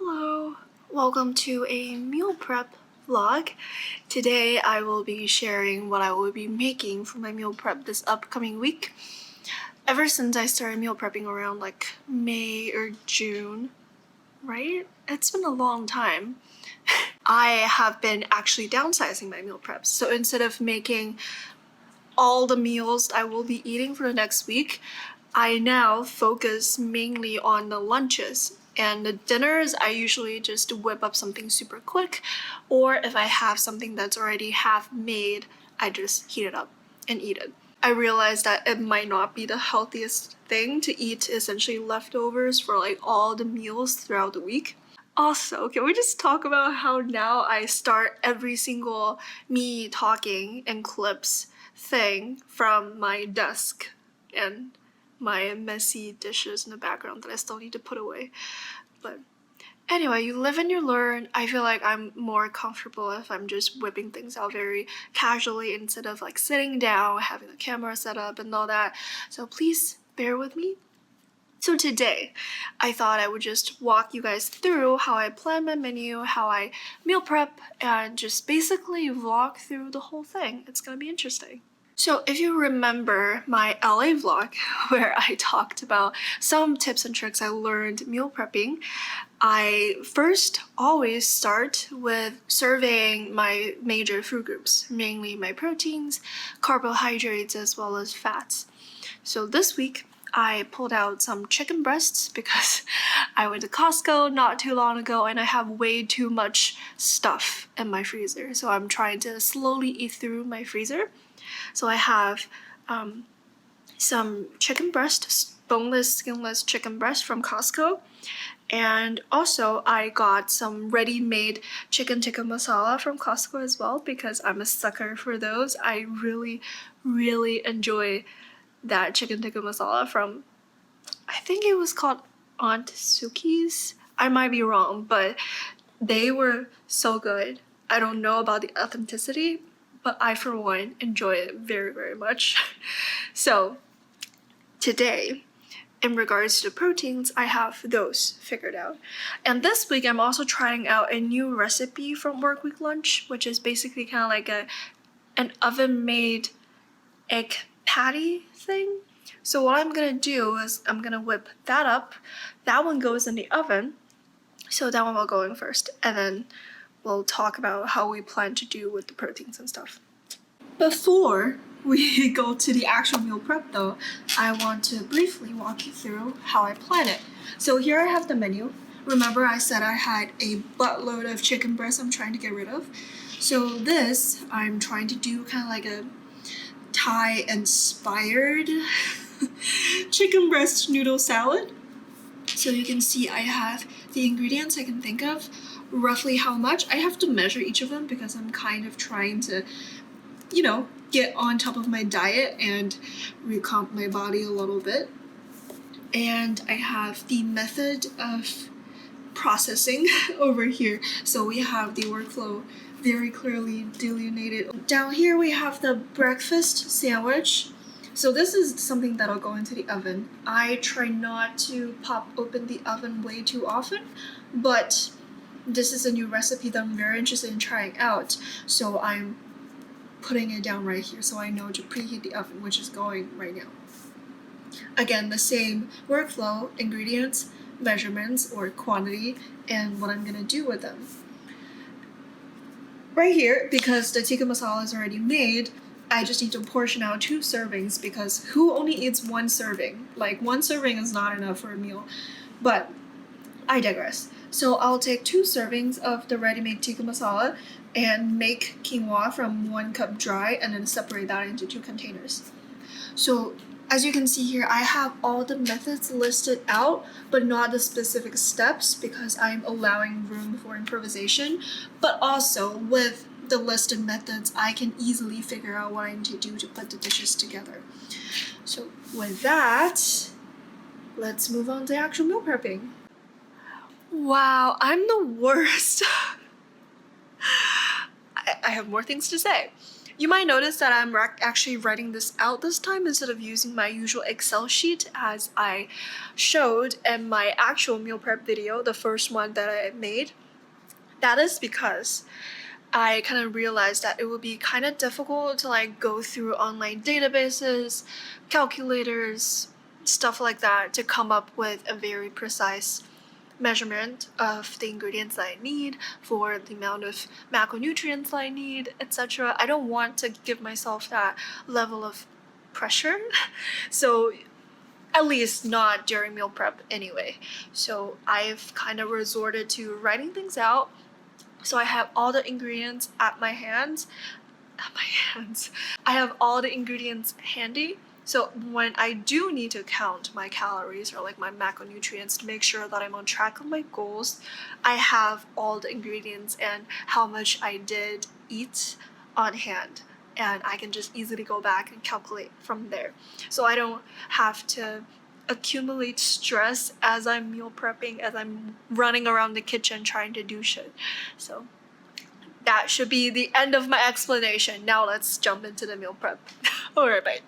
Hello, welcome to a meal prep vlog. Today I will be sharing what I will be making for my meal prep this upcoming week. Ever since I started meal prepping around like May or June, right? It's been a long time. I have been actually downsizing my meal preps. So instead of making all the meals I will be eating for the next week, I now focus mainly on the lunches. And the dinners, I usually just whip up something super quick, or if I have something that's already half made, I just heat it up and eat it. I realized that it might not be the healthiest thing to eat essentially leftovers for like all the meals throughout the week. Also, can we just talk about how now I start every single me talking and clips thing from my desk and my messy dishes in the background that I still need to put away. But anyway, you live and you learn. I feel like I'm more comfortable if I'm just whipping things out very casually instead of like sitting down, having the camera set up and all that. So please bear with me. So today, I thought I would just walk you guys through how I plan my menu, how I meal prep, and just basically vlog through the whole thing. It's gonna be interesting. So if you remember my LA vlog where I talked about some tips and tricks I learned meal prepping, I first always start with surveying my major food groups, mainly my proteins, carbohydrates, as well as fats. So this week, I pulled out some chicken breasts because I went to Costco not too long ago and I have way too much stuff in my freezer. So I'm trying to slowly eat through my freezer. So I have some chicken breast, boneless, skinless chicken breast from Costco. And also I got some ready-made chicken tikka masala from Costco as well because I'm a sucker for those. I really, really enjoy that chicken tikka masala from, I think it was called Aunt Suki's. I might be wrong, but they were so good. I don't know about the authenticity, but I, for one, enjoy it very, very much. So today, in regards to proteins, I have those figured out. And this week, I'm also trying out a new recipe from Work Week Lunch, which is basically kind of like an oven-made egg patty thing. So what I'm gonna do is I'm gonna whip that up. That one goes in the oven. So that one will go in first, and then we'll talk about how we plan to do with the proteins and stuff. Before we go to the actual meal prep though, I want to briefly walk you through how I plan it. So here I have the menu. Remember I said I had a buttload of chicken breast I'm trying to get rid of. So this, I'm trying to do kind of like a Thai-inspired chicken breast noodle salad. So you can see I have the ingredients I can think of, roughly how much. I have to measure each of them because I'm kind of trying to, you know, get on top of my diet and recomp my body a little bit. And I have the method of processing over here. So we have the workflow very clearly delineated. Down here we have the breakfast sandwich. So this is something that'll go into the oven. I try not to pop open the oven way too often, but this is a new recipe that I'm very interested in trying out. So I'm putting it down right here so I know to preheat the oven, which is going right now. Again, the same workflow, ingredients, measurements or quantity, and what I'm gonna do with them. Right here, because the tikka masala is already made, I just need to portion out 2 servings because who only eats 1 serving? Like 1 serving is not enough for a meal, but I digress. So I'll take 2 servings of the ready-made tikka masala and make quinoa from 1 cup dry and then separate that into 2 containers. So as you can see here, I have all the methods listed out, but not the specific steps because I'm allowing room for improvisation. But also with the listed methods, I can easily figure out what I need to do to put the dishes together. So with that, let's move on to actual meal prepping. Wow, I'm the worst. I have more things to say. You might notice that I'm actually writing this out this time instead of using my usual Excel sheet as I showed in my actual meal prep video, the first one that I made. That is because I kind of realized that it would be kind of difficult to like go through online databases, calculators, stuff like that to come up with a very precise measurement of the ingredients that I need for the amount of macronutrients I need, etc. I don't want to give myself that level of pressure. So at least not during meal prep anyway. So I've kind of resorted to writing things out. So I have all the ingredients at my hands. I have all the ingredients handy. So when I do need to count my calories or like my macronutrients to make sure that I'm on track with my goals, I have all the ingredients and how much I did eat on hand. And I can just easily go back and calculate from there. So I don't have to accumulate stress as I'm meal prepping, as I'm running around the kitchen trying to do shit. So that should be the end of my explanation. Now let's jump into the meal prep. Alright, bye.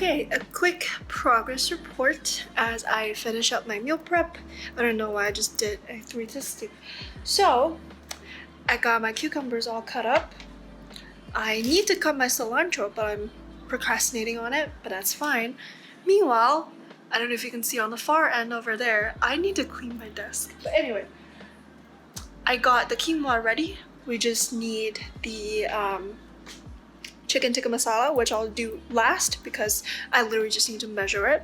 Okay, a quick progress report as I finish up my meal prep. I don't know why I just did a 360. So, I got my cucumbers all cut up. I need to cut my cilantro, but I'm procrastinating on it, but that's fine. Meanwhile, I don't know if you can see on the far end over there, I need to clean my desk. But anyway, I got the quinoa ready. We just need the chicken tikka masala, which I'll do last because I literally just need to measure it.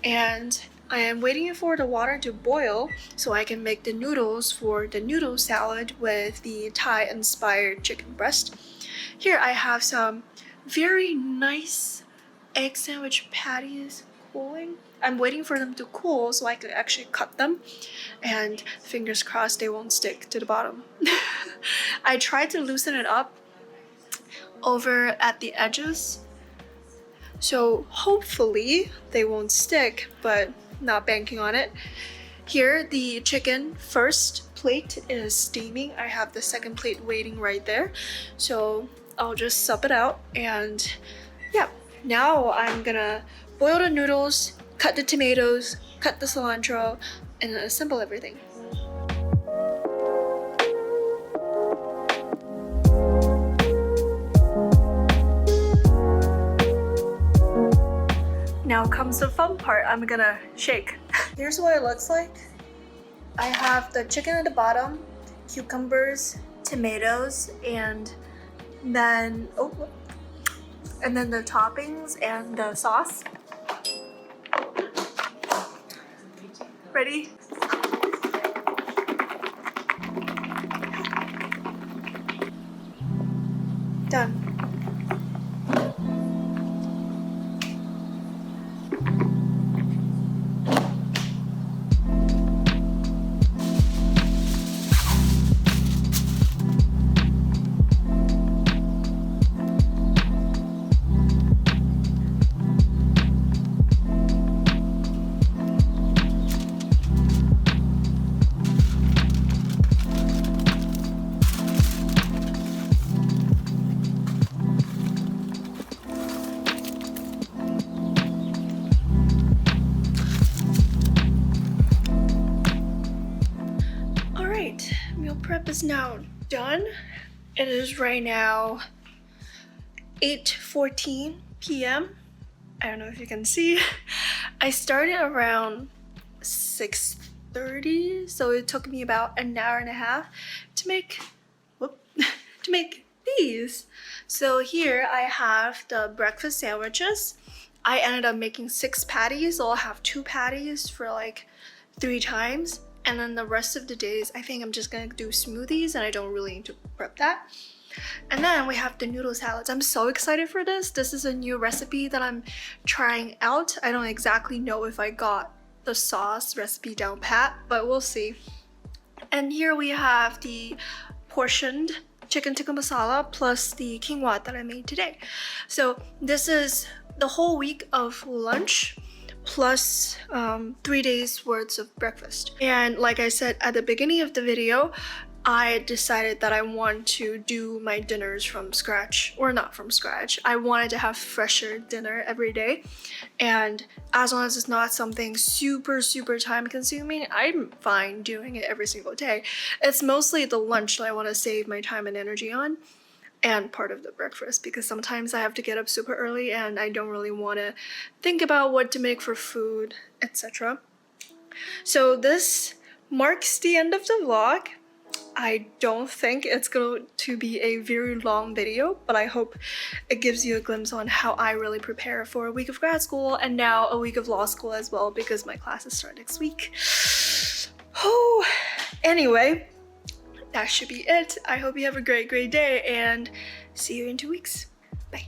And I am waiting for the water to boil so I can make the noodles for the noodle salad with the Thai-inspired chicken breast. Here I have some very nice egg sandwich patties cooling. I'm waiting for them to cool so I can actually cut them, and fingers crossed they won't stick to the bottom. I tried to loosen it up over at the edges, so hopefully they won't stick, but not banking on it. Here, the chicken first plate is steaming. I have the second plate waiting right there, so I'll just sub it out. And yeah, now I'm gonna boil the noodles, cut the tomatoes, cut the cilantro, and assemble everything. Now comes the fun part. I'm gonna shake. Here's what it looks like. I have the chicken at the bottom, cucumbers, tomatoes, and then the toppings and the sauce. Ready? Done. Meal prep is now done. It is right now 8:14 p.m. I don't know if you can see. I started around 6:30, so it took me about an hour and a half to make these. So here I have the breakfast sandwiches. I ended up making 6 patties, so I'll have 2 patties for like 3 times. And then the rest of the days, I think I'm just gonna do smoothies, and I don't really need to prep that. And then we have the noodle salads. I'm so excited for this. This is a new recipe that I'm trying out. I don't exactly know if I got the sauce recipe down pat, but we'll see. And here we have the portioned chicken tikka masala plus the quinoa that I made today. So this is the whole week of lunch plus 3 days worth of breakfast. And like I said at the beginning of the video, I decided that I want to do my dinners from scratch, or not from scratch. I wanted to have fresher dinner every day, and as long as it's not something super time consuming, I'm fine doing it every single day. It's mostly the lunch that I want to save my time and energy on, and part of the breakfast, because sometimes I have to get up super early and I don't really want to think about what to make for food, etc. So this marks the end of the vlog. I don't think it's going to be a very long video, but I hope it gives you a glimpse on how I really prepare for a week of grad school and now a week of law school as well, because my classes start next week. Oh, anyway, that should be it. I hope you have a great day, and see you in 2 weeks. Bye.